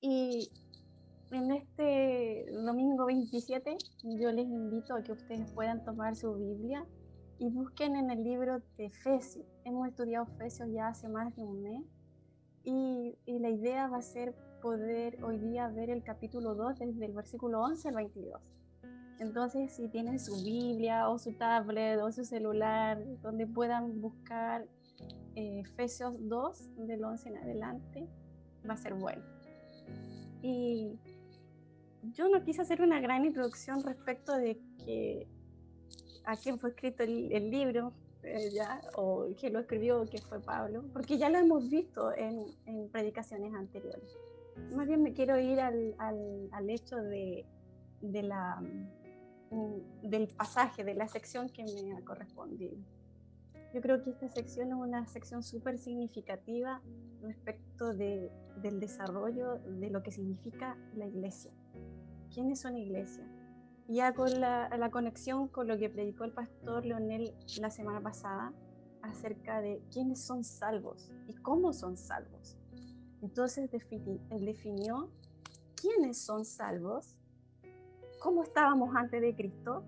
Y en este domingo 27 yo les invito a que ustedes puedan tomar su Biblia y busquen en el libro de Efesios. Hemos estudiado Efesios ya hace más de un mes y la idea va a ser poder hoy día ver el capítulo 2 desde el versículo 11 al 22. Entonces, si tienen su Biblia o su tablet o su celular, donde puedan buscar Efesios 2 del 11 en adelante, va a ser bueno. Y yo no quise hacer una gran introducción respecto de a quién fue escrito el libro, ya, o quién lo escribió, que fue Pablo, porque ya lo hemos visto en predicaciones anteriores. Más bien me quiero ir al hecho del pasaje, de la sección que me ha correspondido. Yo creo que esta sección es una sección súper significativa respecto del desarrollo de lo que significa la iglesia. ¿Quiénes son iglesia? Y hago la conexión con lo que predicó el pastor Leonel la semana pasada acerca de quiénes son salvos y cómo son salvos. Entonces él definió quiénes son salvos, cómo estábamos antes de Cristo,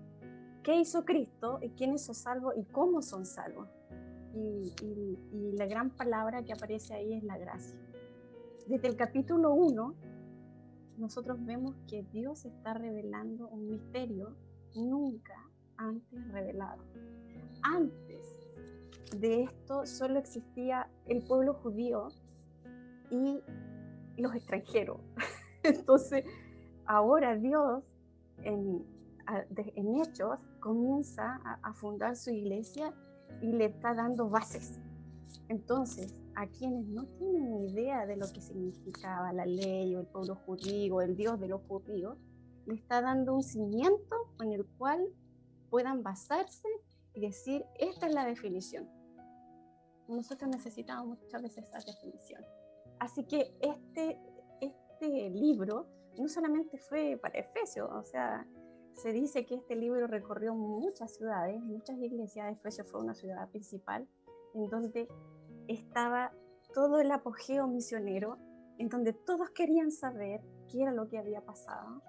qué hizo Cristo y quiénes son salvos y cómo son salvos. Y la gran palabra que aparece ahí es la gracia. Desde el capítulo 1, nosotros vemos que Dios está revelando un misterio nunca antes revelado. Antes de esto solo existía el pueblo judío y los extranjeros. Entonces, ahora Dios en Hechos comienza a fundar su iglesia y le está dando bases. Entonces, a quienes no tienen idea de lo que significaba la ley o el pueblo judío, el Dios de los judíos, le está dando un cimiento en el cual puedan basarse y decir, esta es la definición. Nosotros necesitamos muchas veces esa definición. Así que este libro no solamente fue para Efesios, o sea, se dice que este libro recorrió muchas ciudades, muchas iglesias. Efesios fue una ciudad principal en donde estaba todo el apogeo misionero, en donde todos querían saber qué era lo que había pasado,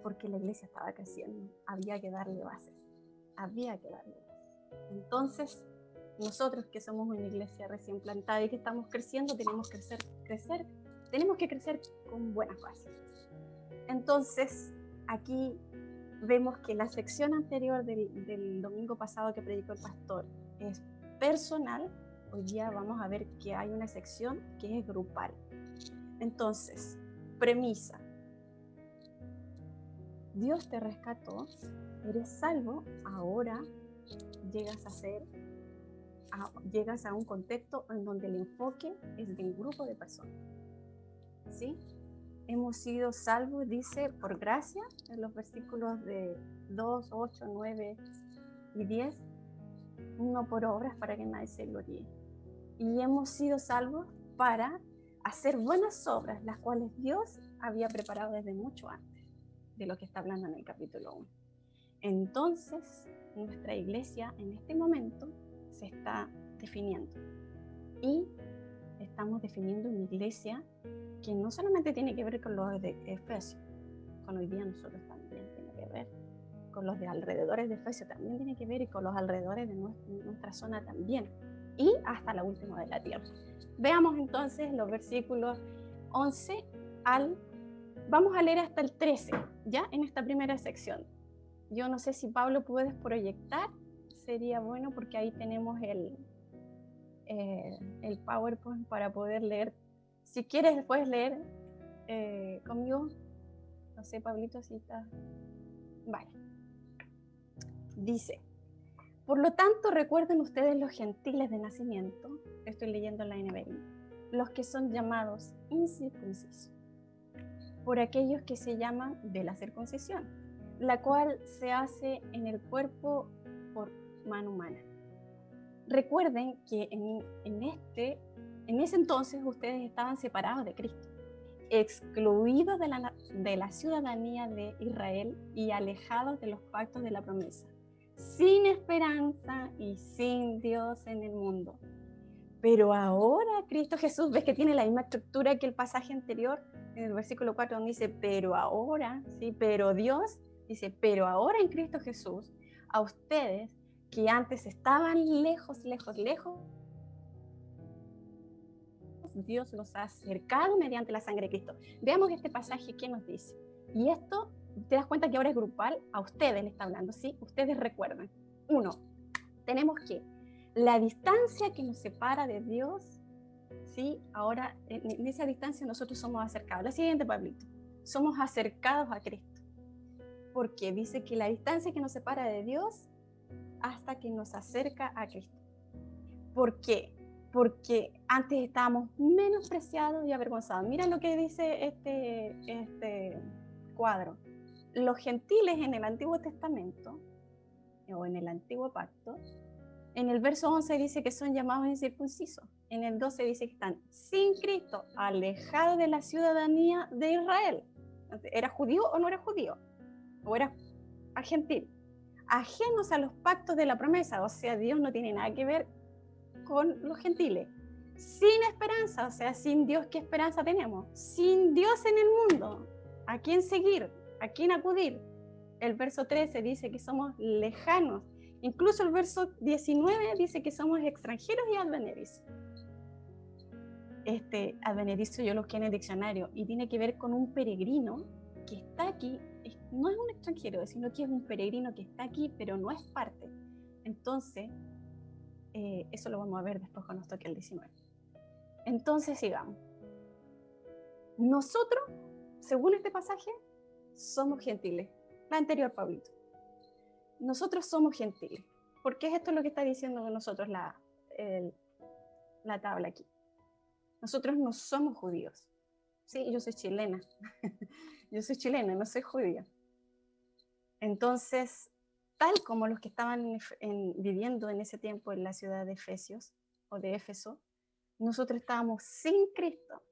porque la iglesia estaba creciendo, había que darle bases. Entonces, nosotros que somos una iglesia recién plantada y que estamos creciendo, tenemos que crecer con buenas bases. Entonces, aquí vemos que la sección anterior del domingo pasado que predicó el pastor es personal. Hoy día vamos a ver que hay una sección que es grupal. Entonces, premisa. Dios te rescató, eres salvo, ahora llegas a un contexto en donde el enfoque es de un grupo de personas. ¿Sí? Hemos sido salvos, dice, por gracia, en los versículos de 2, 8, 9 y 10, no por obras para que nadie se gloríe. Y hemos sido salvos para hacer buenas obras, las cuales Dios había preparado desde mucho antes de lo que está hablando en el capítulo 1. Entonces, nuestra iglesia en este momento se está definiendo. Y estamos definiendo una iglesia que no solamente tiene que ver con los de Efesios, con hoy día nosotros también tiene que ver, con los de alrededores de Efesios también tiene que ver, y con los alrededores de nuestra zona también, y hasta la última de la tierra. Veamos entonces los versículos 11 vamos a leer hasta el 13, ya en esta primera sección. Yo no sé si Pablo puedes proyectar, sería bueno porque ahí tenemos el PowerPoint para poder leer. Si quieres puedes leer conmigo. No sé, Pablito, si está. Vale. Dice: por lo tanto, recuerden ustedes los gentiles de nacimiento, estoy leyendo la NBI, los que son llamados incircuncisos, por aquellos que se llaman de la circuncisión, la cual se hace en el cuerpo por mano humana. Recuerden que en ese entonces ustedes estaban separados de Cristo, excluidos de la ciudadanía de Israel y alejados de los pactos de la promesa, sin esperanza y sin Dios en el mundo. Pero ahora Cristo Jesús, ves que tiene la misma estructura que el pasaje anterior, en el versículo 4 donde dice, pero ahora, ¿sí? Pero Dios dice, pero ahora en Cristo Jesús, a ustedes que antes estaban lejos, lejos, lejos, Dios los ha acercado mediante la sangre de Cristo. Veamos este pasaje, ¿qué nos dice? Y esto, te das cuenta que ahora es grupal, a ustedes le está hablando, ¿sí? Ustedes recuerdan. 1, tenemos que la distancia que nos separa de Dios, ¿sí? Ahora, en esa distancia nosotros somos acercados. La siguiente, Pablito. Somos acercados a Cristo. Porque dice que la distancia que nos separa de Dios hasta que nos acerca a Cristo. ¿Por qué? Porque antes estábamos menospreciados y avergonzados. Mira lo que dice este cuadro. Los gentiles en el Antiguo Testamento, o en el Antiguo Pacto, en el verso 11 dice que son llamados incircuncisos. En el 12 dice que están sin Cristo, alejados de la ciudadanía de Israel. ¿Era judío o no era judío? ¿O era gentil? Ajenos a los pactos de la promesa, o sea, Dios no tiene nada que ver con los gentiles. Sin esperanza, o sea, sin Dios, ¿qué esperanza tenemos? Sin Dios en el mundo, ¿a quién seguir? ¿A quién acudir? El verso 13 dice que somos lejanos. Incluso el verso 19 dice que somos extranjeros y advenedizos. Advenedizo yo lo busqué en el diccionario y tiene que ver con un peregrino que está aquí. No es un extranjero, sino que es un peregrino que está aquí, pero no es parte. Entonces, eso lo vamos a ver después cuando nos toque el 19. Entonces, sigamos. Nosotros, según este pasaje, somos gentiles. La anterior, Pablito. Nosotros somos gentiles. Porque es esto lo que está diciendo de nosotros la tabla aquí. Nosotros no somos judíos. Sí, yo soy chilena. Yo soy chilena, no soy judía. Entonces, tal como los que estaban viviendo en ese tiempo en la ciudad de Efesios o de Éfeso, nosotros estábamos sin Cristo,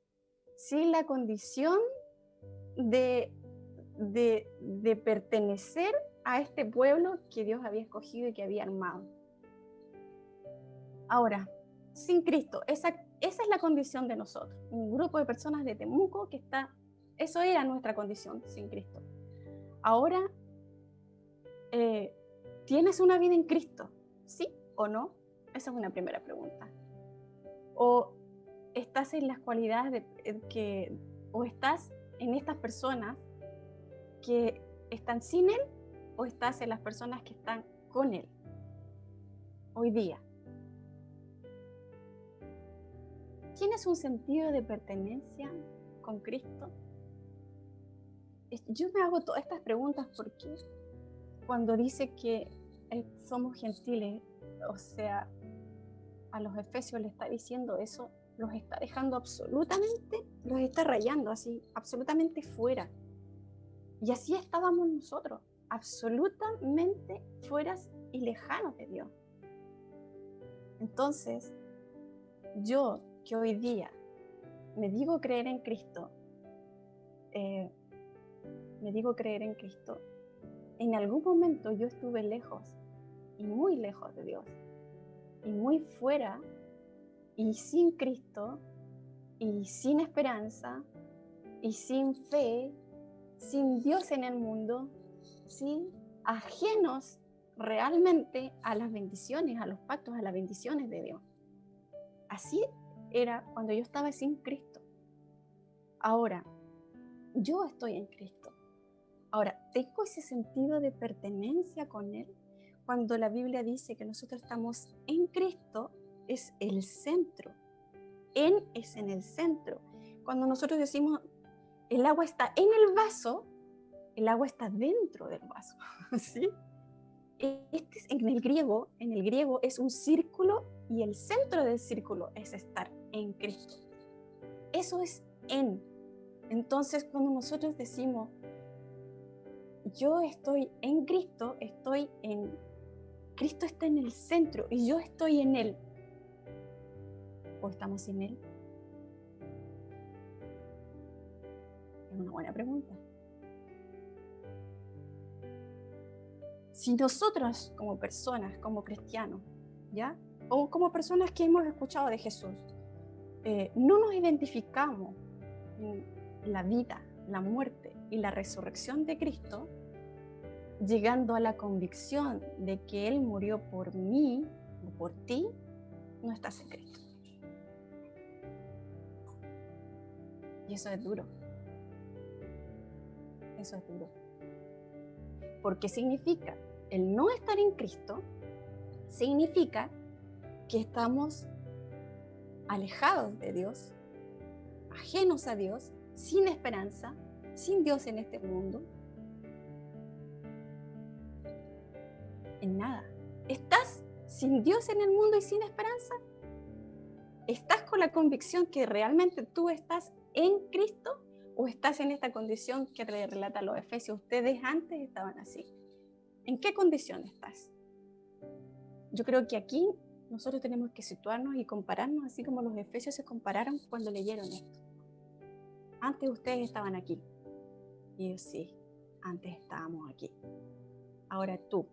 sin la condición de pertenecer a este pueblo que Dios había escogido y que había armado. Ahora, sin Cristo, esa es la condición de nosotros, un grupo de personas de Temuco que eso era nuestra condición sin Cristo. Ahora, ¿tienes una vida en Cristo? ¿Sí o no? Esa es una primera pregunta. ¿O estás en las cualidades o estás en estas personas que están sin Él, o estás en las personas que están con Él hoy día? ¿Tienes un sentido de pertenencia con Cristo? Yo me hago todas estas preguntas porque cuando dice que somos gentiles, o sea, a los efesios le está diciendo eso, los está dejando absolutamente, los está rayando así, absolutamente fuera. Y así estábamos nosotros, absolutamente fueras y lejanos de Dios. Entonces, yo que hoy día me digo creer en Cristo, en algún momento yo estuve lejos y muy lejos de Dios y muy fuera y sin Cristo y sin esperanza y sin fe, sin Dios en el mundo, ¿sí? Ajenos realmente a las bendiciones, a los pactos, a las bendiciones de Dios. Así era cuando yo estaba sin Cristo. Ahora, yo estoy en Cristo. Ahora, ¿tengo ese sentido de pertenencia con Él? Cuando la Biblia dice que nosotros estamos en Cristo, es el centro. Él es en el centro. Cuando nosotros decimos, el agua está en el vaso, el agua está dentro del vaso, ¿sí? En el griego es un círculo y el centro del círculo es estar en Cristo. Eso es en. Entonces, cuando nosotros decimos, yo estoy en Cristo, Cristo está en el centro y yo estoy en Él. ¿O estamos sin Él? Es una buena pregunta. Si nosotros como personas, como cristianos, ¿ya? O como personas que hemos escuchado de Jesús, no nos identificamos en la vida, la muerte y la resurrección de Cristo, llegando a la convicción de que Él murió por mí o por ti, no estás en Cristo. Y eso es duro. Eso es duro. Porque significa, el no estar en Cristo, significa que estamos alejados de Dios, ajenos a Dios, sin esperanza, sin Dios en este mundo. En nada. ¿Estás sin Dios en el mundo y sin esperanza? ¿Estás con la convicción que realmente tú estás en Cristo? ¿O estás en esta condición que relata los Efesios? Ustedes antes estaban así. ¿En qué condición estás? Yo creo que aquí nosotros tenemos que situarnos y compararnos así como los Efesios se compararon cuando leyeron esto. Antes ustedes estaban aquí. Y ellos sí, antes estábamos aquí. Ahora tú,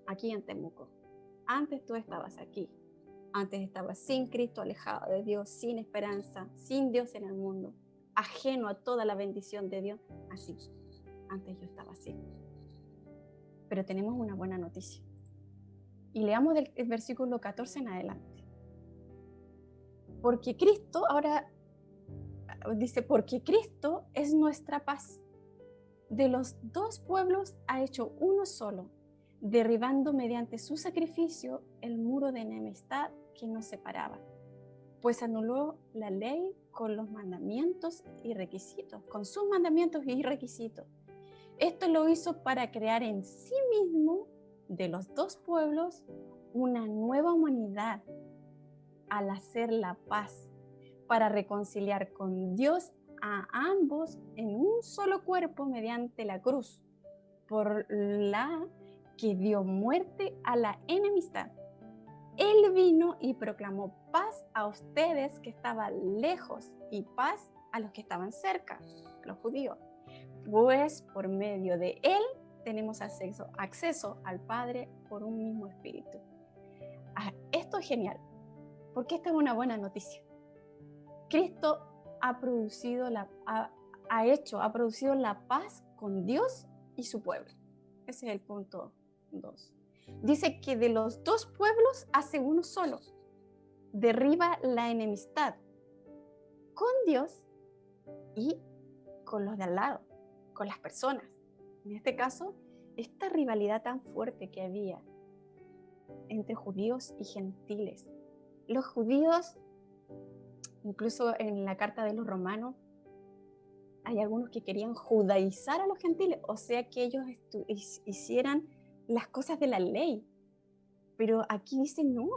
aquí en Temuco. Antes tú estabas aquí. Antes estabas sin Cristo, alejado de Dios, sin esperanza, sin Dios en el mundo, ajeno a toda la bendición de Dios. Así, antes yo estaba así. Pero tenemos una buena noticia. Y leamos del versículo 14 en adelante. Porque Cristo, ahora dice, porque Cristo es nuestra paz. De los dos pueblos ha hecho uno solo, derribando mediante su sacrificio el muro de enemistad que nos separaba, pues anuló la ley con los mandamientos y requisitos, con sus mandamientos y requisitos. Esto lo hizo para crear en sí mismo, de los dos pueblos, una nueva humanidad, al hacer la paz, para reconciliar con Dios a ambos en un solo cuerpo mediante la cruz, por la que dio muerte a la enemistad. Él vino y proclamó paz a ustedes que estaban lejos y paz a los que estaban cerca, a los judíos. Pues por medio de Él tenemos acceso al Padre por un mismo espíritu. Esto es genial, porque esta es una buena noticia. Cristo ha producido la paz con Dios y su pueblo. Ese es el punto 2. Dice que de los dos pueblos hace uno solo. Derriba la enemistad con Dios y con los de al lado, con las personas. En este caso, esta rivalidad tan fuerte que había entre judíos y gentiles. Los judíos, incluso en la carta de los romanos, hay algunos que querían judaizar a los gentiles, o sea que ellos hicieran las cosas de la ley. Pero aquí dice no,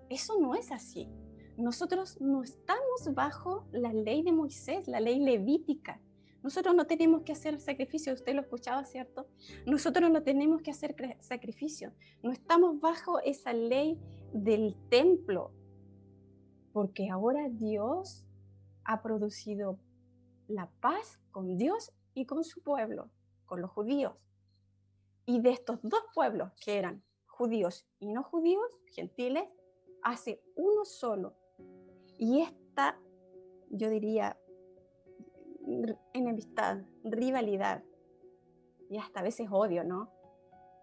eso no es así. Nosotros no estamos bajo la ley de Moisés, la ley levítica. Nosotros no tenemos que hacer sacrificio, usted lo escuchaba, ¿cierto? Nosotros no tenemos que hacer sacrificio. No estamos bajo esa ley del templo, porque ahora Dios ha producido la paz con Dios y con su pueblo, con los judíos. Y de estos dos pueblos, que eran judíos y no judíos, gentiles, hace uno solo. Y esta, yo diría, enemistad, rivalidad, y hasta a veces odio, ¿no?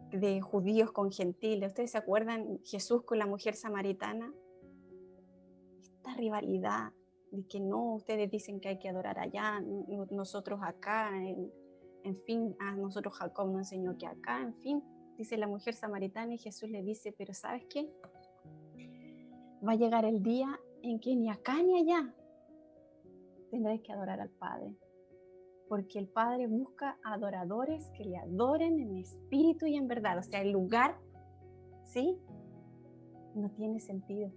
De judíos con gentiles. ¿Ustedes se acuerdan Jesús con la mujer samaritana? Esta rivalidad de que no, ustedes dicen que hay que adorar allá, nosotros acá, en fin, a nosotros Jacob nos enseñó que acá, en fin, dice la mujer samaritana, y Jesús le dice, pero ¿sabes qué? Va a llegar el día en que ni acá ni allá tendréis que adorar al Padre, porque el Padre busca adoradores que le adoren en espíritu y en verdad. O sea, el lugar, ¿sí? No tiene sentido.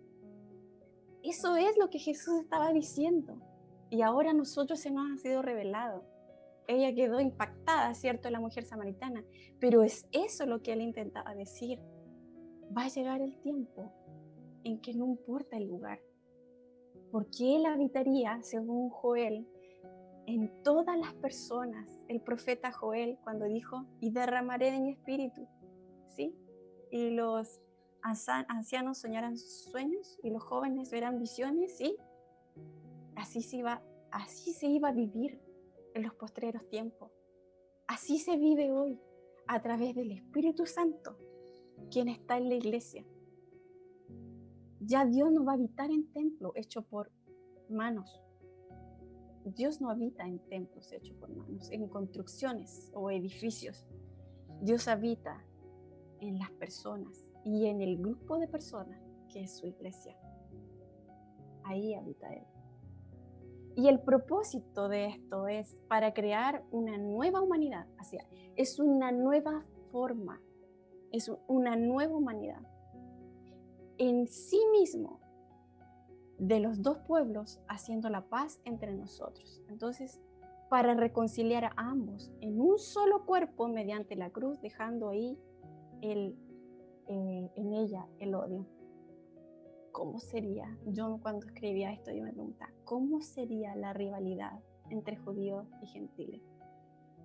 Eso es lo que Jesús estaba diciendo. Y ahora a nosotros se nos ha sido revelado. Ella quedó impactada, ¿cierto?, la mujer samaritana. Pero es eso lo que él intentaba decir. Va a llegar el tiempo en que no importa el lugar, porque él habitaría, según Joel, en todas las personas. El profeta Joel, cuando dijo, y derramaré de mi espíritu, ¿sí? Y los ancianos soñarán sueños y los jóvenes verán visiones, ¿sí? Así se iba a vivir. en los postreros tiempos. Así se vive hoy, a través del Espíritu Santo, quien está en la iglesia. Ya Dios no va a habitar en templos hechos por manos. Dios no habita en templos hechos por manos, en construcciones o edificios. Dios habita en las personas y en el grupo de personas que es su iglesia. Ahí habita Él. Y el propósito de esto es para crear una nueva humanidad. Así es una nueva forma, es una nueva humanidad. En sí mismo, de los dos pueblos, haciendo la paz entre nosotros. Entonces, para reconciliar a ambos en un solo cuerpo mediante la cruz, dejando ahí en ella el odio. ¿Cómo sería? Yo cuando escribía esto, yo me preguntaba, ¿cómo sería la rivalidad entre judíos y gentiles?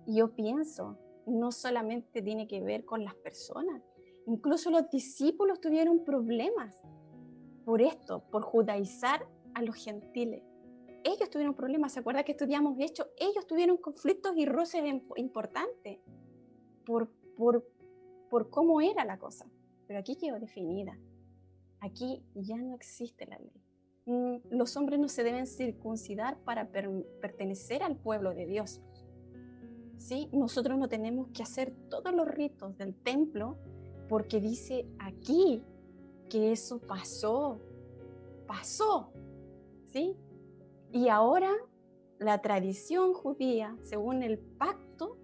Y yo pienso, no solamente tiene que ver con las personas, incluso los discípulos tuvieron problemas por esto, por judaizar a los gentiles. Ellos tuvieron problemas, ¿se acuerda que estudiamos Hechos? Ellos tuvieron conflictos y roces importantes por cómo era la cosa. Pero aquí quedó definida. Aquí ya no existe la ley. Los hombres no se deben circuncidar para pertenecer al pueblo de Dios. ¿Sí? Nosotros no tenemos que hacer todos los ritos del templo porque dice aquí que eso pasó. ¿Sí? Y ahora la tradición judía, según el pacto,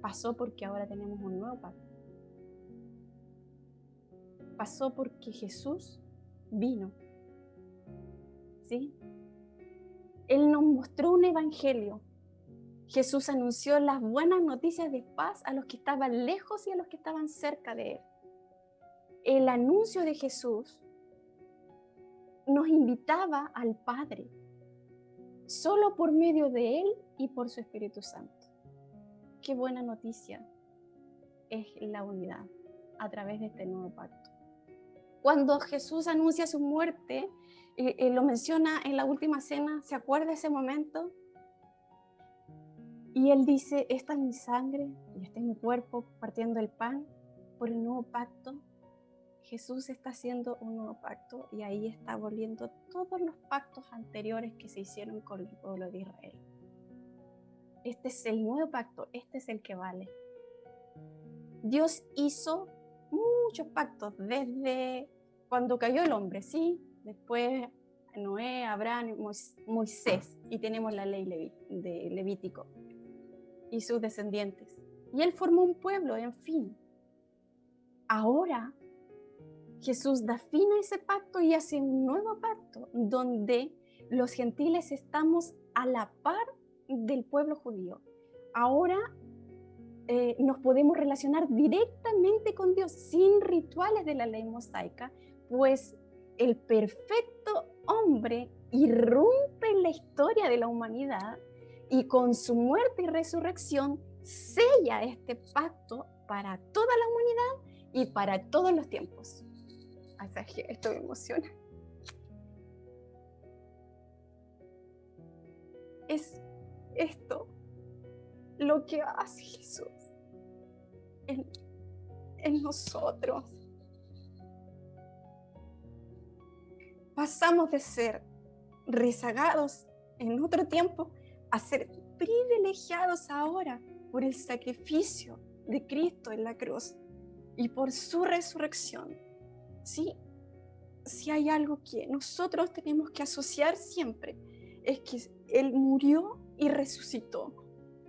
pasó porque ahora tenemos un nuevo pacto. Pasó porque Jesús vino. ¿Sí? Él nos mostró un evangelio. Jesús anunció las buenas noticias de paz a los que estaban lejos y a los que estaban cerca de Él. El anuncio de Jesús nos invitaba al Padre, solo por medio de Él y por su Espíritu Santo. Qué buena noticia es la unidad a través de este nuevo pacto. Cuando Jesús anuncia su muerte, lo menciona en la última cena, ¿se acuerda ese momento? Y Él dice, esta es mi sangre y este es mi cuerpo partiendo el pan por el nuevo pacto. Jesús está haciendo un nuevo pacto y ahí está aboliendo todos los pactos anteriores que se hicieron con el pueblo de Israel. Este es el nuevo pacto, este es el que vale. Dios hizo muchos pactos desde cuando cayó el hombre, ¿sí? Después Noé, Abraham, Moisés, y tenemos la ley de Levítico y sus descendientes. Y Él formó un pueblo, en fin. Ahora Jesús da fin a ese pacto y hace un nuevo pacto donde los gentiles estamos a la par del pueblo judío. Ahora nos podemos relacionar directamente con Dios sin rituales de la ley mosaica, pues el perfecto hombre irrumpe en la historia de la humanidad y con su muerte y resurrección sella este pacto para toda la humanidad y para todos los tiempos. Esto me emociona. Es esto lo que hace Jesús en nosotros. Pasamos de ser rezagados en otro tiempo a ser privilegiados ahora por el sacrificio de Cristo en la cruz y por su resurrección. ¿Sí? Si hay algo que nosotros tenemos que asociar siempre, es que Él murió y resucitó,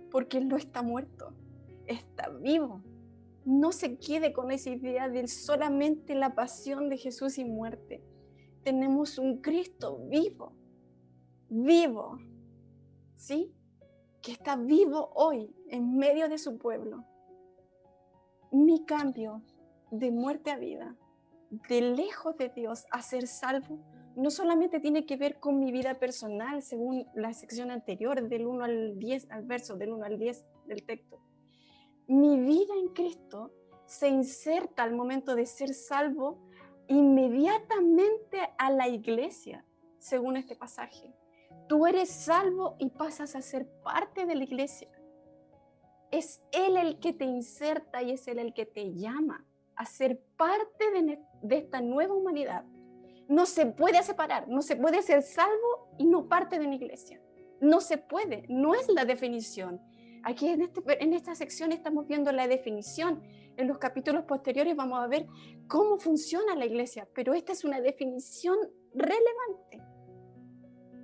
porque Él no está muerto, está vivo. No se quede con esa idea de solamente la pasión de Jesús y muerte. Tenemos un Cristo vivo, ¿sí? Que está vivo hoy en medio de su pueblo. Mi cambio de muerte a vida, de lejos de Dios a ser salvo, no solamente tiene que ver con mi vida personal, según la sección anterior, del 1 al 10, al verso del 1 al 10 del texto. Mi vida en Cristo se inserta al momento de ser salvo inmediatamente a la iglesia, según este pasaje. Tú eres salvo y pasas a ser parte de la iglesia. Es Él el que te inserta y es Él el que te llama a ser parte de esta nueva humanidad. No se puede separar, no se puede ser salvo y no parte de una iglesia. No se puede, no es la definición. Aquí en esta sección estamos viendo la definición. En los capítulos posteriores vamos a ver cómo funciona la iglesia, pero esta es una definición relevante.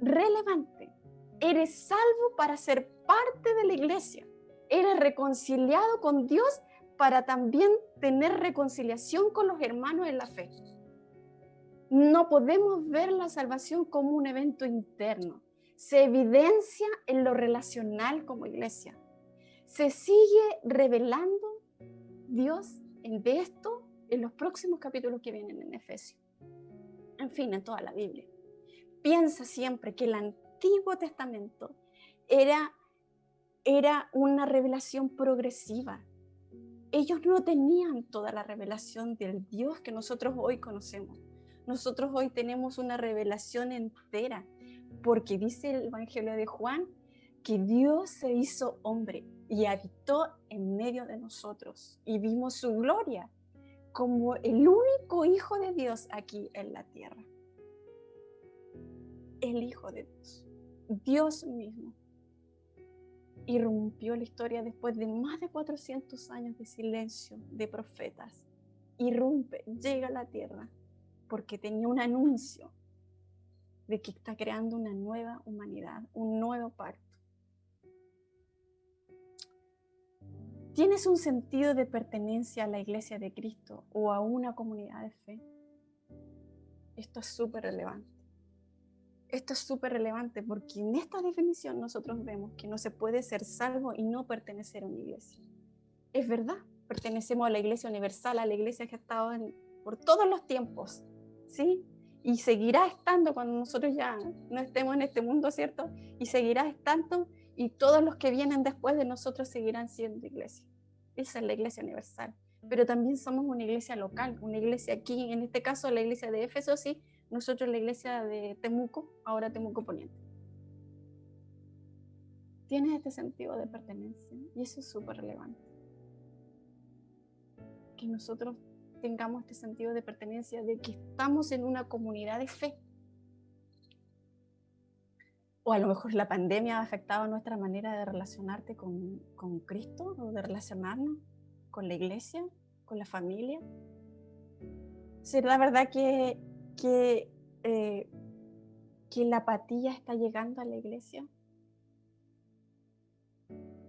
Relevante. Eres salvo para ser parte de la iglesia. Eres reconciliado con Dios para también tener reconciliación con los hermanos en la fe. No podemos ver la salvación como un evento interno. Se evidencia en lo relacional como iglesia. Se sigue revelando Dios de esto en los próximos capítulos que vienen en Efesios. En fin, en toda la Biblia. Piensa siempre que el Antiguo Testamento era una revelación progresiva. Ellos no tenían toda la revelación del Dios que nosotros hoy conocemos. Nosotros hoy tenemos una revelación entera, porque dice el Evangelio de Juan que Dios se hizo hombre y habitó en medio de nosotros y vimos su gloria como el único Hijo de Dios aquí en la tierra. El Hijo de Dios, Dios mismo, irrumpió la historia después de más de 400 años de silencio de profetas. Irrumpe, llega a la tierra porque tenía un anuncio de que está creando una nueva humanidad, un nuevo pacto. ¿Tienes un sentido de pertenencia a la iglesia de Cristo o a una comunidad de fe? Esto es súper relevante. Esto es súper relevante porque en esta definición nosotros vemos que no se puede ser salvo y no pertenecer a una iglesia. Es verdad, pertenecemos a la iglesia universal, a la iglesia que ha estado por todos los tiempos, ¿sí? Y seguirá estando cuando nosotros ya no estemos en este mundo, ¿cierto? Y seguirá estando y todos los que vienen después de nosotros seguirán siendo iglesia. Esa es la iglesia universal. Pero también somos una iglesia local, una iglesia aquí, en este caso la iglesia de Éfeso, sí, nosotros la iglesia de Temuco, ahora Temuco Poniente. Tienes este sentido de pertenencia y eso es súper relevante. Que nosotros tengamos este sentido de pertenencia, de que estamos en una comunidad de fe. O a lo mejor la pandemia ha afectado nuestra manera de relacionarte con Cristo, o de relacionarnos con la iglesia, con la familia. ¿Será verdad que la apatía está llegando a la iglesia?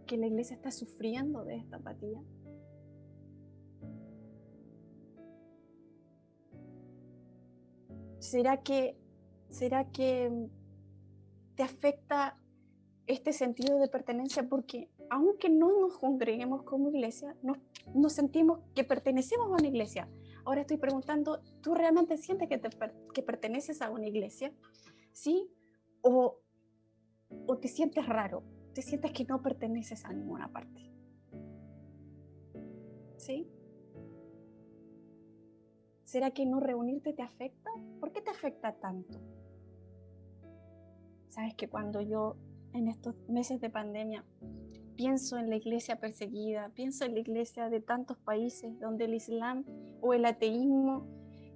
¿Que la iglesia está sufriendo de esta apatía? ¿Será que te afecta este sentido de pertenencia? Porque aunque no nos congreguemos como iglesia, nos sentimos que pertenecemos a una iglesia. Ahora estoy preguntando, ¿tú realmente sientes que perteneces a una iglesia? ¿Sí? ¿O te sientes raro? ¿Te sientes que no perteneces a ninguna parte? ¿Sí? ¿Será que no reunirte te afecta? ¿Por qué te afecta tanto? Sabes que cuando yo en estos meses de pandemia pienso en la iglesia perseguida, pienso en la iglesia de tantos países donde el Islam o el ateísmo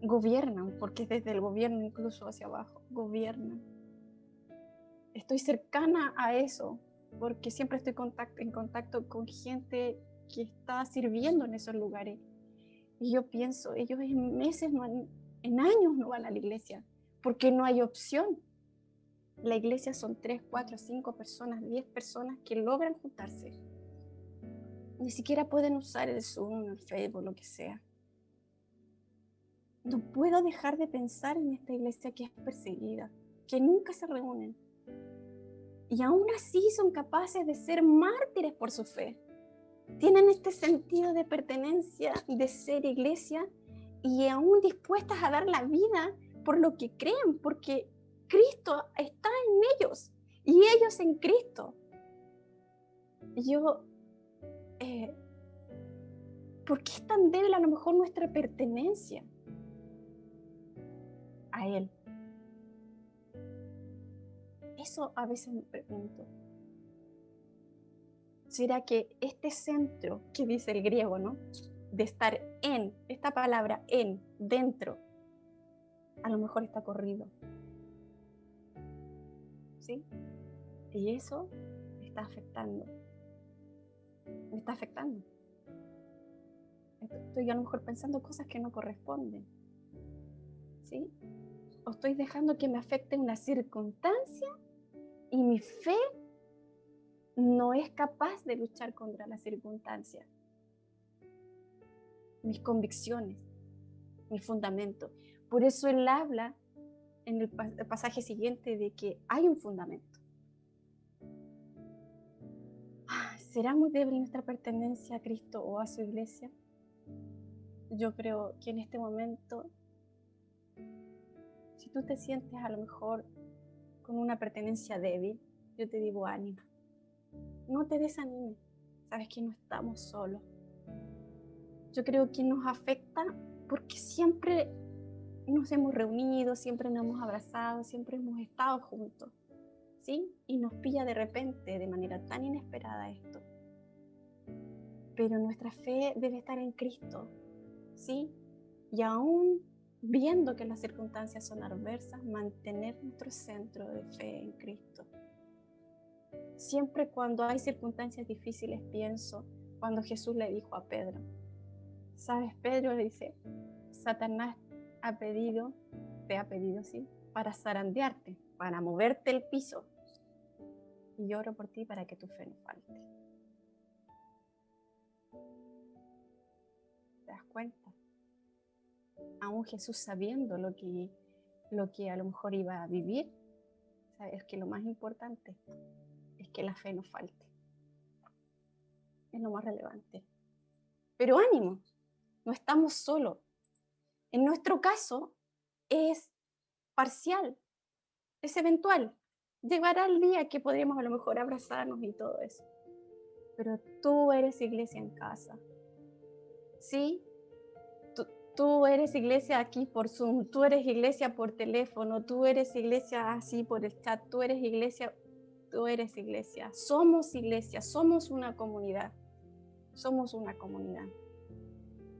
gobiernan, porque desde el gobierno incluso hacia abajo, gobiernan. Estoy cercana a eso, porque siempre estoy en contacto con gente que está sirviendo en esos lugares. Y yo pienso, ellos en meses, en años no van a la iglesia, porque no hay opción. La iglesia son 3, 4, 5 personas, 10 personas que logran juntarse. Ni siquiera pueden usar el Zoom, el Facebook, lo que sea. No puedo dejar de pensar en esta iglesia que es perseguida, que nunca se reúnen. Y aún así son capaces de ser mártires por su fe. Tienen este sentido de pertenencia, de ser iglesia, y aún dispuestas a dar la vida por lo que creen, porque Cristo está en ellos y ellos en Cristo. Yo, ¿por qué es tan débil a lo mejor nuestra pertenencia a Él? Eso a veces me pregunto. ¿Será que este centro que dice el griego, ¿no? De estar en, esta palabra en, dentro, a lo mejor está corrido? ¿Sí? Y eso me está afectando. Me está afectando. Estoy a lo mejor pensando cosas que no corresponden. ¿Sí? O estoy dejando que me afecte una circunstancia y mi fe no es capaz de luchar contra la circunstancia. Mis convicciones, mi fundamento. Por eso él habla en el pasaje siguiente de que hay un fundamento. ¿Será muy débil nuestra pertenencia a Cristo o a su iglesia? Yo creo que en este momento, si tú te sientes a lo mejor con una pertenencia débil, yo te digo ánimo. No te desanimes. Sabes que no estamos solos. Yo creo que nos afecta porque siempre nos hemos reunido, siempre nos hemos abrazado, siempre hemos estado juntos, ¿sí? Y nos pilla de repente, de manera tan inesperada esto. Pero nuestra fe debe estar en Cristo, ¿sí? Y aún viendo que las circunstancias son adversas, mantener nuestro centro de fe en Cristo. Siempre cuando hay circunstancias difíciles pienso cuando Jesús le dijo a Pedro, ¿sabes? Pedro le dice, Satanás te ha pedido, ¿sí? Para zarandearte, para moverte el piso. Y yo oro por ti para que tu fe no falte. ¿Te das cuenta? Aún Jesús sabiendo lo que a lo mejor iba a vivir, es que lo más importante es que la fe no falte. Es lo más relevante. Pero ánimo, no estamos solos. En nuestro caso es parcial, es eventual. Llegará el día que podríamos a lo mejor abrazarnos y todo eso. Pero tú eres iglesia en casa. ¿Sí? Tú eres iglesia aquí por Zoom, tú eres iglesia por teléfono, tú eres iglesia así por el chat, tú eres iglesia. Somos iglesia, somos una comunidad. Somos una comunidad.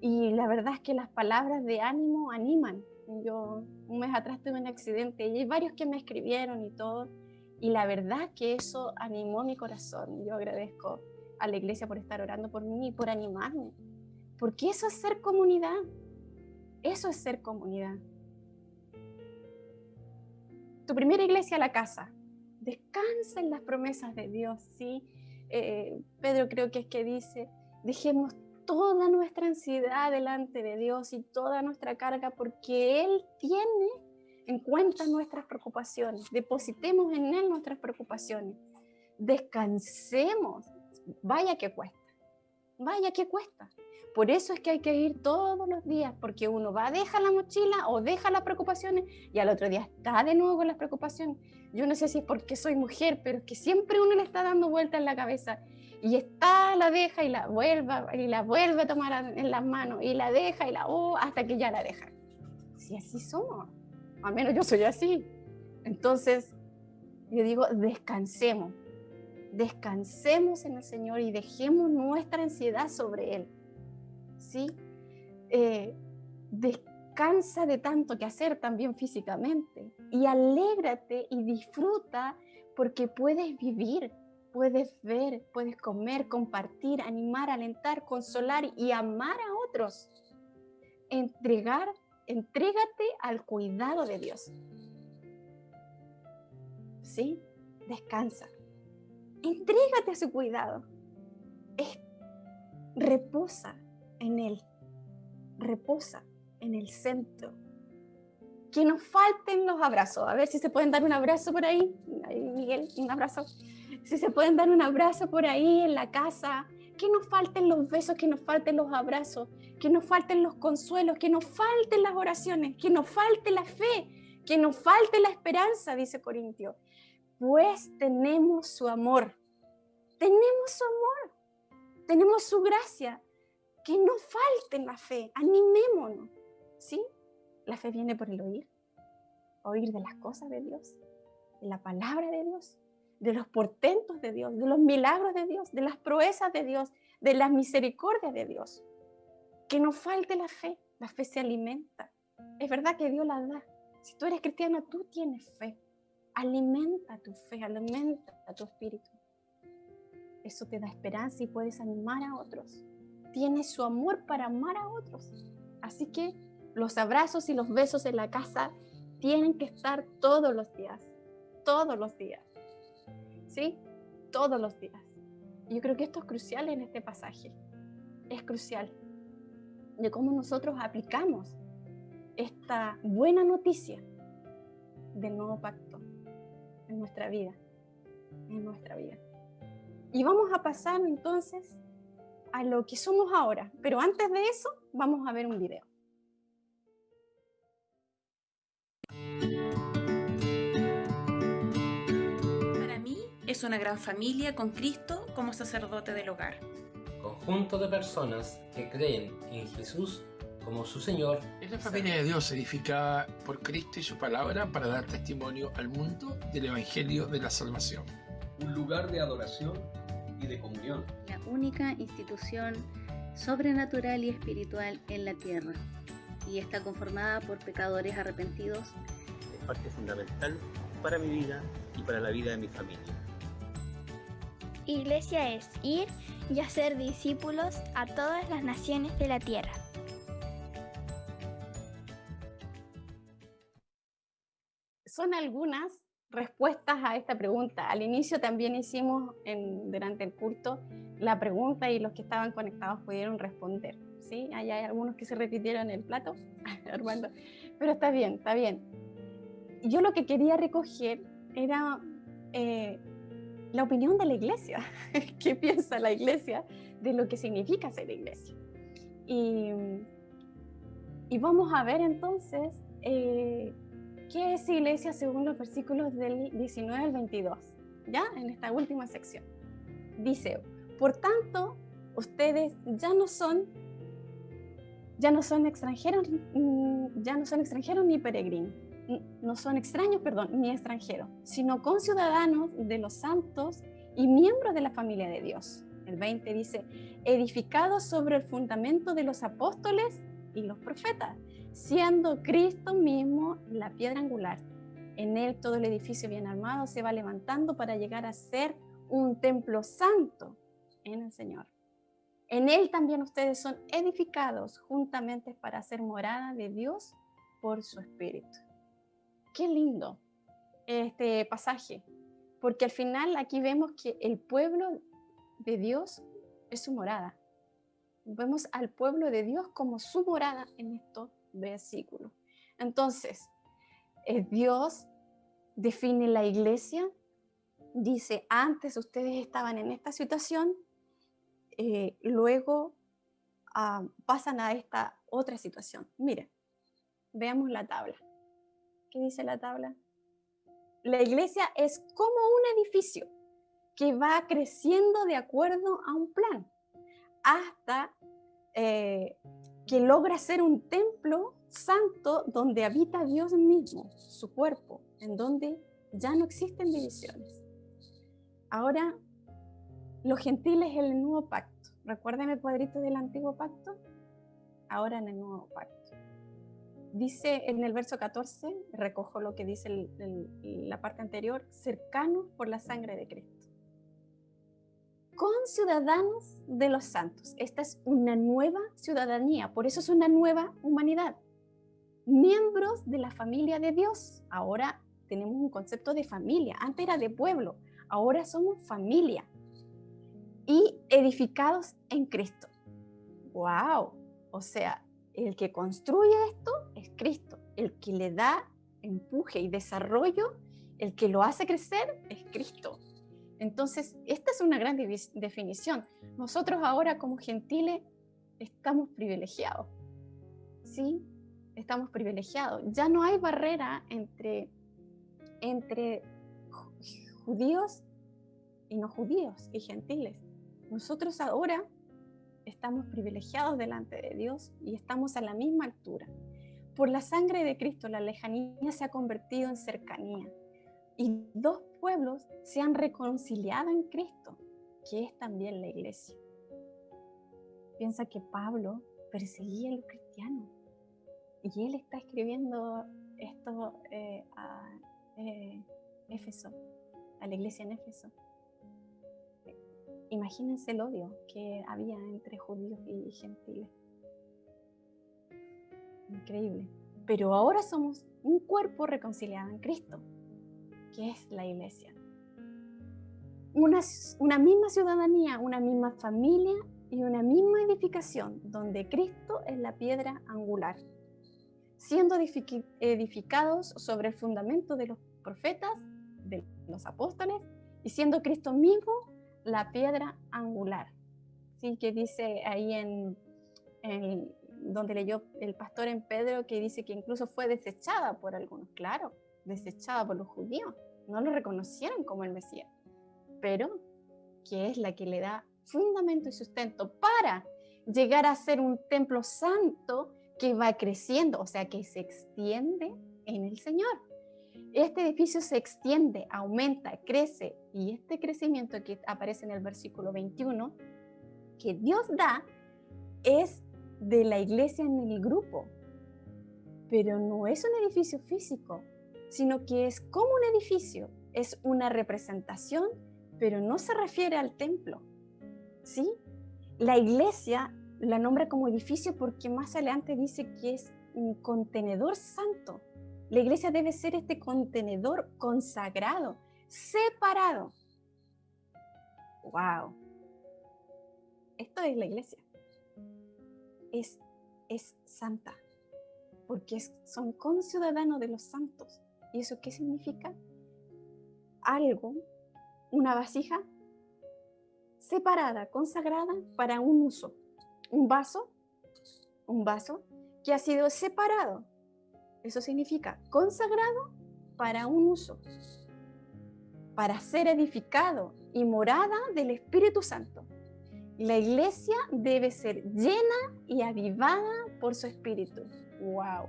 Y la verdad es que las palabras de ánimo animan. Yo un mes atrás tuve un accidente y hay varios que me escribieron y todo. Y la verdad que eso animó mi corazón. Yo agradezco a la iglesia por estar orando por mí y por animarme. Porque eso es ser comunidad. Eso es ser comunidad. Tu primera iglesia, la casa. Descansa en las promesas de Dios, ¿sí? Pedro creo que es que dice, dejemos toda nuestra ansiedad delante de Dios y toda nuestra carga porque Él tiene en cuenta nuestras preocupaciones. Depositemos en Él nuestras preocupaciones. Descansemos. Vaya que cuesta. Vaya que cuesta. Por eso es que hay que ir todos los días, porque uno va, deja la mochila o deja las preocupaciones y al otro día está de nuevo con las preocupaciones. Yo no sé si es porque soy mujer, pero es que siempre uno le está dando vueltas en la cabeza y está, la deja y la vuelve a tomar en las manos y la deja y hasta que ya la deja. Si así somos, al menos yo soy así. Entonces, yo digo, descansemos en el Señor y dejemos nuestra ansiedad sobre Él. ¿Sí? Descansa de tanto que hacer también físicamente y alégrate y disfruta porque puedes vivir, puedes ver, puedes comer, compartir, animar, alentar, consolar y amar a otros. Entrégate al cuidado de Dios. ¿Sí? Descansa. Entrégate a su cuidado. Reposa en Él. Reposa en el centro. Que nos falten los abrazos. A ver si se pueden dar un abrazo por ahí. Miguel, un abrazo. Si se pueden dar un abrazo por ahí en la casa. Que nos falten los besos, que nos falten los abrazos, que nos falten los consuelos, que nos falten las oraciones, que nos falte la fe, que nos falte la esperanza, dice Corintio. Pues tenemos su amor. Tenemos su amor. Tenemos su gracia. Que no falte la fe, animémonos, ¿sí? La fe viene por el oír de las cosas de Dios. de la palabra de Dios, de los portentos de Dios, de los milagros de Dios, de las proezas de Dios, de las misericordias de Dios. Que no falte la fe se alimenta. Es verdad que Dios la da. Si tú eres cristiano, tú tienes fe. Alimenta tu fe, alimenta tu espíritu. Eso te da esperanza y puedes animar a otros. Tienes su amor para amar a otros. Así que los abrazos y los besos en la casa tienen que estar todos los días. Todos los días. ¿Sí? Todos los días. Yo creo que esto es crucial en este pasaje. Es crucial de cómo nosotros aplicamos esta buena noticia del nuevo pacto en nuestra vida. En nuestra vida. Y vamos a pasar entonces a lo que somos ahora. Pero antes de eso, vamos a ver un video. Para mí es una gran familia con Cristo como sacerdote del hogar. Conjunto de personas que creen en Jesús como su Señor. Es la familia de Dios edificada por Cristo y su palabra para dar testimonio al mundo del Evangelio de la salvación. Un lugar de adoración y de comunión. La única institución sobrenatural y espiritual en la tierra, y está conformada por pecadores arrepentidos. Es parte fundamental para mi vida y para la vida de mi familia. Iglesia es ir y hacer discípulos a todas las naciones de la tierra. Son algunas respuestas a esta pregunta. Al inicio también hicimos durante el culto la pregunta y los que estaban conectados pudieron responder. ¿Sí? Hay algunos que se repitieron el plato, Armando, pero está bien, está bien. Yo lo que quería recoger era la opinión de la iglesia. ¿Qué piensa la iglesia de lo que significa ser iglesia? Y vamos a ver entonces qué es iglesia según los versículos del 19 al 22, ¿ya? En esta última sección. Dice, por tanto, ustedes ya no son extranjeros ni peregrinos, no son extraños, ni extranjeros, sino conciudadanos de los santos y miembros de la familia de Dios. El 20 dice, edificados sobre el fundamento de los apóstoles y los profetas, siendo Cristo mismo la piedra angular. En él todo el edificio bien armado se va levantando para llegar a ser un templo santo en el Señor. En él también ustedes son edificados juntamente para ser morada de Dios por su Espíritu. Qué lindo este pasaje, porque al final aquí vemos que el pueblo de Dios es su morada. Vemos al pueblo de Dios como su morada en estos versículos. Entonces, Dios define la iglesia, dice, antes ustedes estaban en esta situación, luego pasan a esta otra situación. Miren, veamos la tabla. ¿Qué dice la tabla? La iglesia es como un edificio que va creciendo de acuerdo a un plan, hasta que logra ser un templo santo donde habita Dios mismo, su cuerpo, en donde ya no existen divisiones. Ahora, los gentiles es el nuevo pacto. ¿Recuerdan el cuadrito del antiguo pacto? Ahora en el nuevo pacto. Dice en el verso 14, recojo lo que dice la parte anterior, cercanos por la sangre de Cristo. Conciudadanos de los santos. Esta es una nueva ciudadanía, por eso es una nueva humanidad. Miembros de la familia de Dios. Ahora tenemos un concepto de familia. Antes era de pueblo, ahora somos familia. Y edificados en Cristo. ¡Wow! O sea, el que construye esto es Cristo. El que le da empuje y desarrollo, el que lo hace crecer es Cristo. Entonces, esta es una gran definición. Nosotros ahora como gentiles estamos privilegiados. ¿Sí? Estamos privilegiados. Ya no hay barrera entre judíos y no judíos y gentiles. Nosotros ahora estamos privilegiados delante de Dios y estamos a la misma altura. Por la sangre de Cristo, la lejanía se ha convertido en cercanía. y dos pueblos se han reconciliado en Cristo, que es también la iglesia. Piensa que Pablo perseguía a los cristianos y él está escribiendo esto a Éfeso, a la iglesia en Éfeso. Imagínense el odio que había entre judíos y gentiles. Increíble. Pero ahora somos un cuerpo reconciliado en Cristo, que es la iglesia. Una misma ciudadanía, una misma familia y una misma edificación, donde Cristo es la piedra angular, siendo edificados sobre el fundamento de los profetas, de los apóstoles, y siendo Cristo mismo la piedra angular. ¿Sí? Que dice ahí en donde leyó el pastor en Pedro, que dice que incluso fue desechada por algunos, claro, desechada por los judíos, no lo reconocieron como el Mesías, pero que es la que le da fundamento y sustento para llegar a ser un templo santo que va creciendo, o sea, que se extiende en el Señor. Este edificio se extiende, aumenta, crece, y este crecimiento que aparece en el versículo 21, que Dios da, es de la iglesia en el grupo, pero no es un edificio físico, sino que es como un edificio, es una representación, pero no se refiere al templo, ¿sí? La iglesia la nombra como edificio porque más adelante dice que es un contenedor santo. La iglesia debe ser este contenedor consagrado, separado. ¡Wow! Esto es la iglesia. Es santa, porque son conciudadanos de los santos. ¿Y eso qué significa? Algo, una vasija separada, consagrada para un uso. Un vaso que ha sido separado. Eso significa consagrado para un uso, para ser edificado y morada del Espíritu Santo. La iglesia debe ser llena y avivada por su Espíritu. ¡Wow!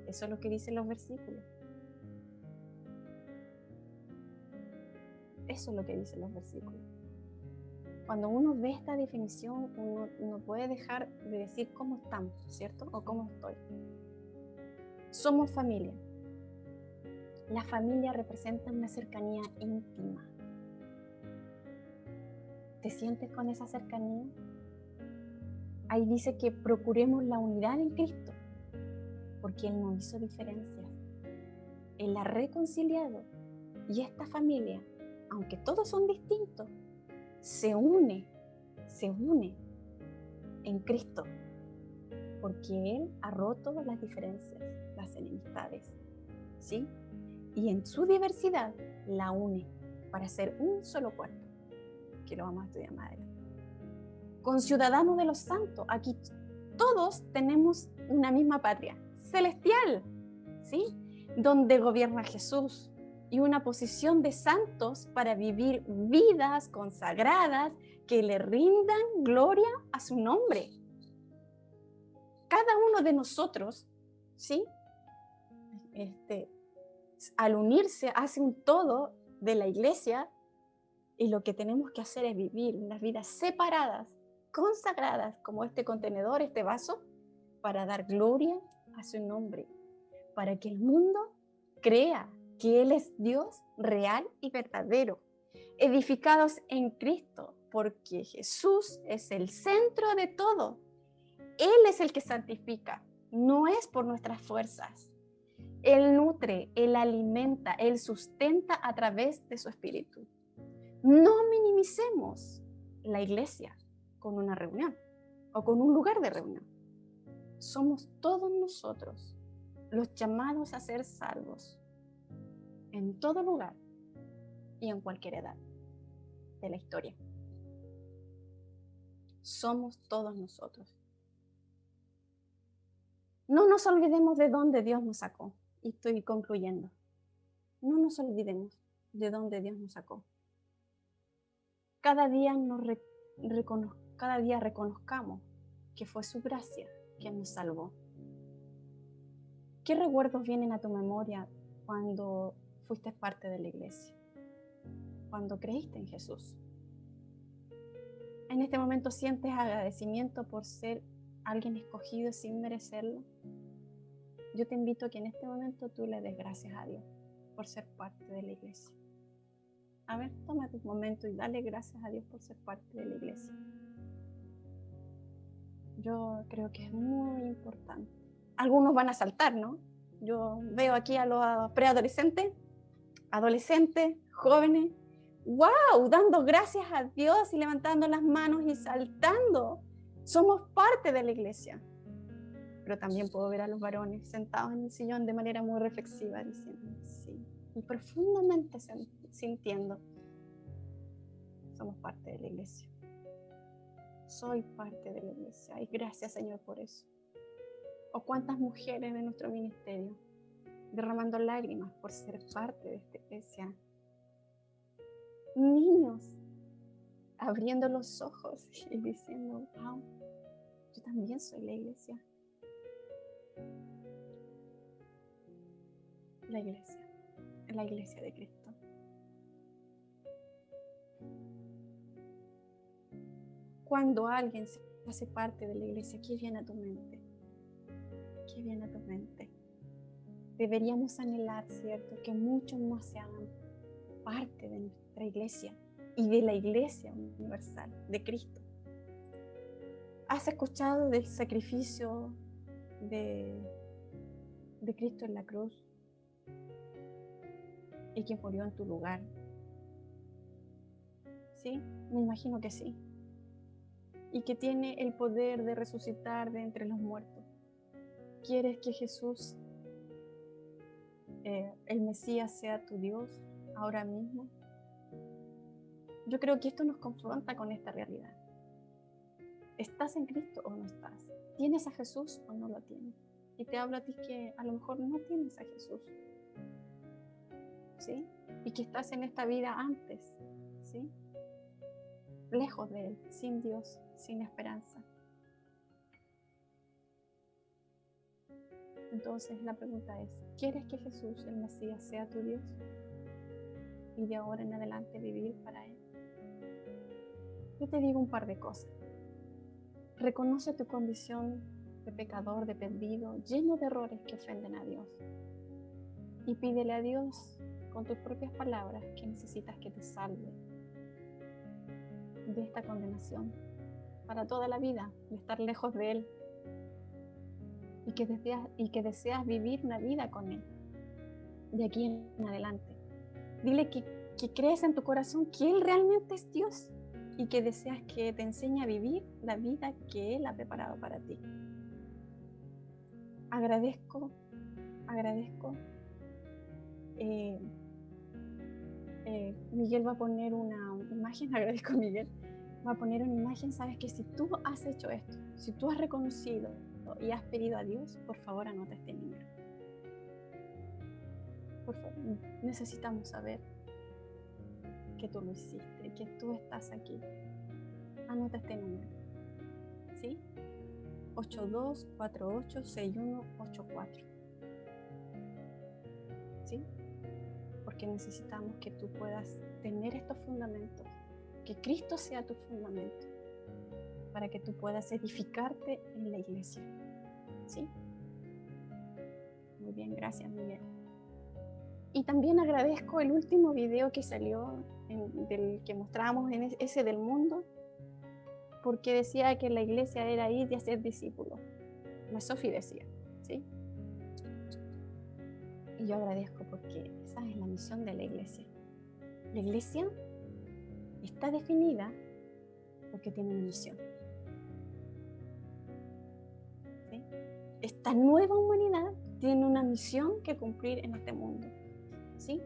Eso es lo que dicen los versículos. Eso es lo que dicen los versículos. Cuando uno ve esta definición, uno no puede dejar de decir cómo estamos, ¿cierto? O cómo estoy. Somos familia. La familia representa una cercanía íntima. ¿Te sientes con esa cercanía? Ahí dice que procuremos la unidad en Cristo, porque Él no hizo diferencias. Él la ha reconciliado. Y esta familia, aunque todos son distintos, se une en Cristo, porque Él ha roto las diferencias, las enemistades, ¿sí? Y en su diversidad la une para ser un solo cuerpo, que lo vamos a estudiar más adelante. Conciudadanos de los santos, aquí todos tenemos una misma patria celestial, ¿sí? Donde gobierna Jesús, y una posición de santos para vivir vidas consagradas que le rindan gloria a su nombre. Cada uno de nosotros, ¿sí? Al unirse hace un todo de la iglesia, y lo que tenemos que hacer es vivir unas vidas separadas, consagradas, como este contenedor, este vaso, para dar gloria a su nombre, para que el mundo crea que Él es Dios real y verdadero, edificados en Cristo, porque Jesús es el centro de todo. Él es el que santifica, no es por nuestras fuerzas. Él nutre, Él alimenta, Él sustenta a través de su Espíritu. No minimicemos la iglesia con una reunión o con un lugar de reunión. Somos todos nosotros los llamados a ser salvos en todo lugar y en cualquier edad de la historia. Somos todos nosotros. No nos olvidemos de dónde Dios nos sacó. Y estoy concluyendo. No nos olvidemos de dónde Dios nos sacó. Cada día reconozcamos que fue su gracia que nos salvó. ¿Qué recuerdos vienen a tu memoria cuando fuiste parte de la iglesia, cuando creíste en Jesús. En este momento sientes agradecimiento por ser alguien escogido sin merecerlo. Yo te invito a que en este momento tú le des gracias a Dios por ser parte de la iglesia. A ver, tómate un momento y dale gracias a Dios por ser parte de la iglesia. Yo creo que es muy importante. Algunos van a saltar, ¿no? Yo veo aquí a los preadolescentes, adolescentes, jóvenes, ¡wow! Dando gracias a Dios y levantando las manos y saltando. Somos parte de la iglesia. Pero también puedo ver a los varones sentados en el sillón de manera muy reflexiva, diciendo sí, y profundamente sintiendo, somos parte de la iglesia. Soy parte de la iglesia y gracias, Señor, por eso. O cuántas mujeres de nuestro ministerio derramando lágrimas por ser parte de esta iglesia. Niños abriendo los ojos y diciendo, wow, yo también soy la iglesia. La iglesia de Cristo. Cuando alguien se hace parte de la iglesia, ¿qué viene a tu mente? ¿Qué viene a tu mente? Deberíamos anhelar, ¿cierto?, que muchos más se hagan parte de nuestra iglesia y de la iglesia universal de Cristo. ¿Has escuchado del sacrificio de Cristo en la cruz y que murió en tu lugar? ¿Sí? Me imagino que sí. Y que tiene el poder de resucitar de entre los muertos. ¿Quieres que Jesús, el Mesías, sea tu Dios ahora mismo? Yo creo que esto nos confronta con esta realidad. ¿Estás en Cristo o no estás? ¿Tienes a Jesús o no lo tienes? Y te hablo a ti que a lo mejor no tienes a Jesús, ¿sí? Y que estás en esta vida antes, ¿sí? Lejos de Él, sin Dios, sin esperanza. Entonces la pregunta es, ¿quieres que Jesús, el Mesías, sea tu Dios? Y de ahora en adelante vivir para Él. Yo te digo un par de cosas. Reconoce tu condición de pecador, de perdido, lleno de errores que ofenden a Dios. Y pídele a Dios con tus propias palabras que necesitas que te salve de esta condenación para toda la vida, de estar lejos de Él. Y que deseas vivir una vida con Él de aquí en adelante. Dile que crees en tu corazón que Él realmente es Dios y que deseas que te enseñe a vivir la vida que Él ha preparado para ti. Agradezco. Miguel va a poner una imagen, agradezco a Miguel, va a poner una imagen. Sabes que si tú has hecho esto, si tú has reconocido y has pedido a Dios, por favor anota este número. Por favor, necesitamos saber que tú lo hiciste, que tú estás aquí. Anota este número, ¿sí? 82486184, ¿sí? Porque necesitamos que tú puedas tener estos fundamentos, que Cristo sea tu fundamento, para que tú puedas edificarte en la iglesia, ¿sí? Muy bien, gracias, Miguel. Y también agradezco el último video que salió, del que mostrábamos en ese del mundo, porque decía que la iglesia era ir y hacer discípulos. La Sofi decía, ¿sí? Y yo agradezco porque esa es la misión de la iglesia. La iglesia está definida porque tiene una misión, ¿sí? Esta nueva humanidad tiene una misión que cumplir en este mundo, ¿sí?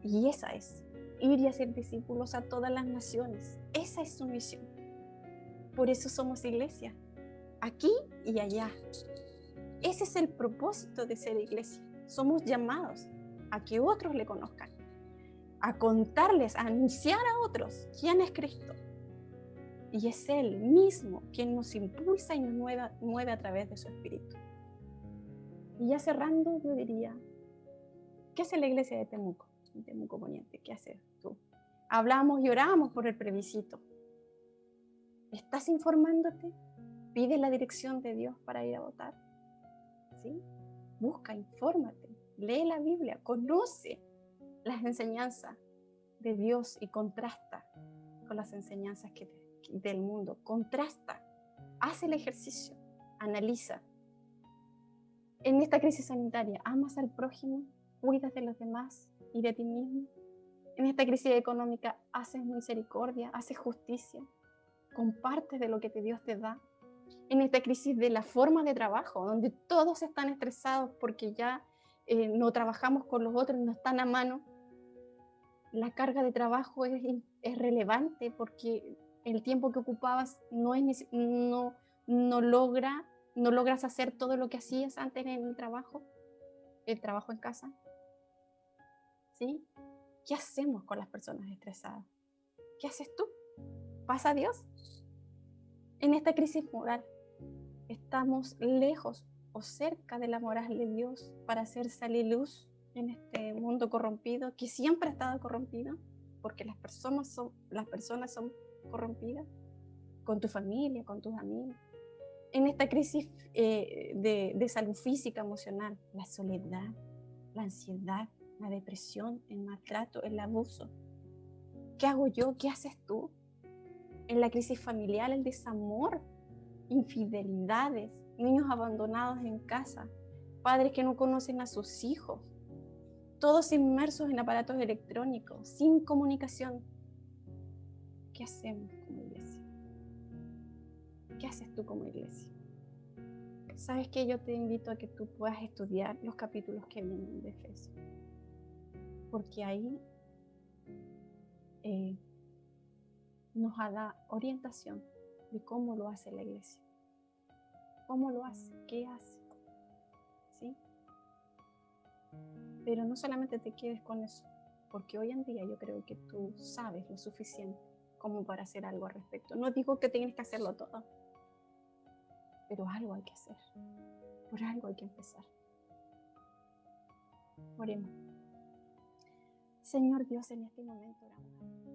Y esa es ir y hacer discípulos a todas las naciones. Esa es su misión. Por eso somos iglesia, aquí y allá. Ese es el propósito de ser iglesia. Somos llamados a que otros le conozcan, a contarles, a anunciar a otros quién es Cristo. Y es Él mismo quien nos impulsa y nos mueve a través de su Espíritu. Y ya cerrando, yo diría, ¿Qué hace la iglesia de Temuco? En Temuco Poniente, ¿qué haces tú? Hablamos y oramos por el plebiscito. ¿Estás informándote? ¿Pides la dirección de Dios para ir a votar? ¿Sí? Busca, infórmate, lee la Biblia, conoce las enseñanzas de Dios y contrasta con las enseñanzas del mundo. Contrasta, haz el ejercicio, analiza. En esta crisis sanitaria, ¿amas al prójimo? ¿Cuidas de los demás y de ti mismo? En esta crisis económica, ¿haces misericordia? ¿Haces justicia? ¿Compartes de lo que Dios te da? En esta crisis de la forma de trabajo, donde todos están estresados porque ya no trabajamos con los otros, no están a mano, la carga de trabajo es relevante porque el tiempo que ocupabas no logras hacer todo lo que hacías antes en el trabajo en casa. ¿Sí? ¿Qué hacemos con las personas estresadas? ¿Qué haces tú? ¿Pasa Dios? En esta crisis moral, ¿estamos lejos o cerca de la moral de Dios para hacer salir luz en este mundo corrompido, que siempre ha estado corrompido? Porque las personas son corrompidas, con tu familia, con tus amigos. En esta crisis de salud física, emocional, la soledad, la ansiedad, la depresión, el maltrato, el abuso. ¿Qué hago yo? ¿Qué haces tú? En la crisis familiar, el desamor, infidelidades, niños abandonados en casa, padres que no conocen a sus hijos, todos inmersos en aparatos electrónicos, sin comunicación. ¿Qué hacemos como iglesia? ¿Qué haces tú como iglesia? ¿Sabes qué? Yo te invito a que tú puedas estudiar los capítulos que vienen de Efesios, porque ahí nos da orientación de cómo lo hace la iglesia. ¿Cómo lo hace? ¿Qué hace? ¿Sí? Pero no solamente te quedes con eso, porque hoy en día yo creo que tú sabes lo suficiente como para hacer algo al respecto. No digo que tienes que hacerlo todo, pero algo hay que hacer. Por algo hay que empezar. Oremos. Señor Dios, en este momento oramos.